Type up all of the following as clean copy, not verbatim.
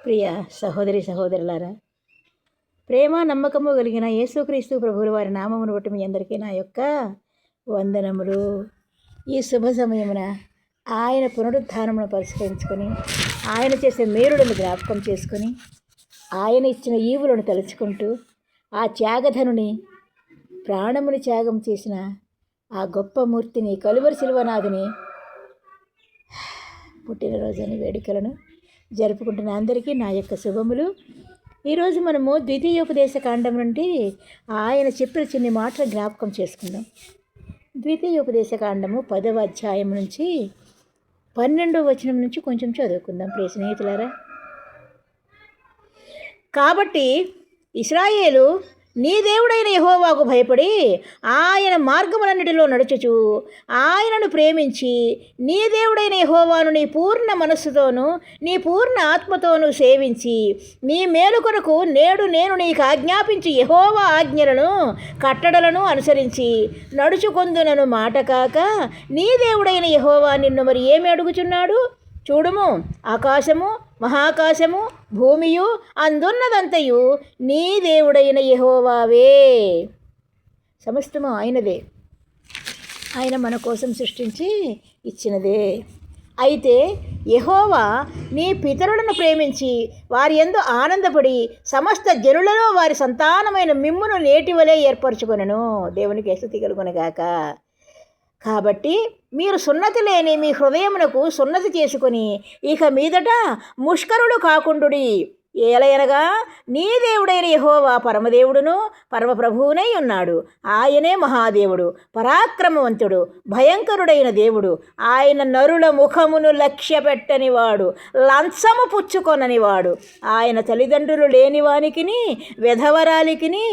ప్రియ సహోదరి సహోదరులారా, ప్రేమ నమ్మకము కలిగిన యేసుక్రీస్తు ప్రభువుల వారి నామమును బట్టి మీ అందరికీ నా యొక్క వందనములు. ఈ శుభ సమయమున ఆయన పునరుద్ధానమును పరిష్కరించుకొని, ఆయన చేసే మేలులను జ్ఞాపకం చేసుకొని, ఆయన ఇచ్చిన ఈవులను తలుచుకుంటూ, ఆ త్యాగధనుని ప్రాణముని త్యాగం చేసిన ఆ గొప్ప మూర్తిని, కలువరి శిలువనాథుని పుట్టినరోజుని వేడుకలను జరుపుకుంటున్న అందరికీ నా యొక్క శుభములు. ఈరోజు మనము ద్వితీయోపదేశ కాండం నుండి ఆయన చెప్పిన చిన్ని మాటలు జ్ఞాపకం చేసుకుందాం. ద్వితీయోపదేశ కాండము 10వ అధ్యాయం నుంచి 12వ వచనం నుంచి కొంచెం చదువుకుందాం ప్రియ స్నేహితులారా. కాబట్టి ఇశ్రాయేలు నీ దేవుడైన యెహోవాకు భయపడి ఆయన మార్గములన్నిటిలో నడుచుచు ఆయనను ప్రేమించి నీ దేవుడైన యెహోవాను నీ పూర్ణ మనస్సుతోనూ నీ పూర్ణ ఆత్మతోనూ సేవించి నీ మేలు కొరకు నేడు నేను నీకు ఆజ్ఞాపించి యెహోవా ఆజ్ఞలను కట్టడలను అనుసరించి నడుచుకొందునను మాట కాక నీ దేవుడైన యెహోవా నిన్ను మరి ఏమి అడుగుచున్నాడు? చూడుము, ఆకాశము మహాకాశము భూమియు అందున్నదంతయు నీ దేవుడైన యెహోవావే. సమస్తము ఆయనదే, ఆయన మన కోసం సృష్టించి ఇచ్చినదే. అయితే యెహోవా నీ పితరులను ప్రేమించి వారి యందు ఆనందపడి సమస్త జనులలో వారి సంతానమైన మిమ్మును నేటి వలె ఏర్పరచుకొనెను. దేవునికి స్తుతి కలుగునుగాక. కాబట్టి మీరు సున్నతి లేని మీ హృదయమునకు సున్నతి చేసుకొని ఇక మీదట ముష్కరుడు కాకుండుడి. ఏలయనగా నీ దేవుడైన యెహోవా పరమదేవుడును పరమప్రభువునై ఉన్నాడు. ఆయనే మహాదేవుడు, పరాక్రమవంతుడు, భయంకరుడైన దేవుడు. ఆయన నరుల ముఖమును లక్ష్య పెట్టనివాడు, లంచము పుచ్చుకొననివాడు. ఆయన తల్లిదండ్రులు లేని వానికిని విధవరాలికిని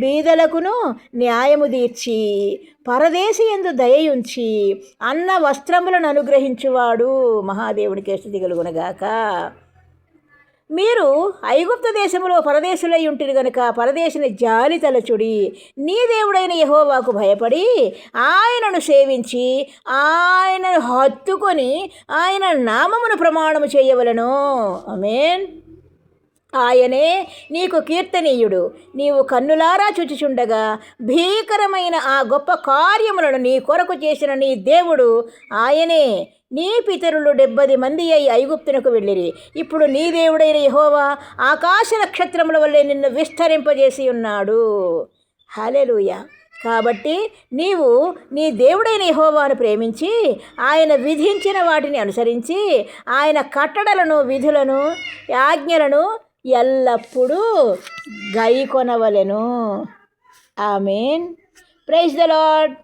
బీదలకును న్యాయము తీర్చి పరదేశి యందు దయయుంచి అన్న వస్త్రములను అనుగ్రహించువాడు. మహాదేవునికి స్తుతి కలుగునుగాక. మీరు ఐగుప్తు దేశములో పరదేశులై ఉంటిరి గనుక పరదేశిని జాలి తలచుడి. నీ దేవుడైన యెహోవాకు భయపడి ఆయనను సేవించి ఆయనను హత్తుకొని ఆయన నామమును ప్రమాణము చేయవలెను. ఆమేన్. ఆయనే నీకు కీర్తనీయుడు. నీవు కన్నులారా చూచుచుండగా భీకరమైన ఆ గొప్ప కార్యములను నీ కొరకు చేసిన నీ దేవుడు ఆయనే. నీ పితరులు 70 మంది అయి ఐగుప్తునకు వెళ్ళిరి. ఇప్పుడు నీ దేవుడైన యెహోవా ఆకాశ నక్షత్రముల వల్లే నిన్ను విస్తరింపజేసి ఉన్నాడు. హల్లెలూయా. కాబట్టి నీవు నీ దేవుడైన యెహోవాను ప్రేమించి ఆయన విధించిన వాటిని అనుసరించి ఆయన కట్టడలను విధులను ఆజ్ఞలను ఎల్లప్పుడూ గైకొనవలెను. ఆమేన్. Praise the lord.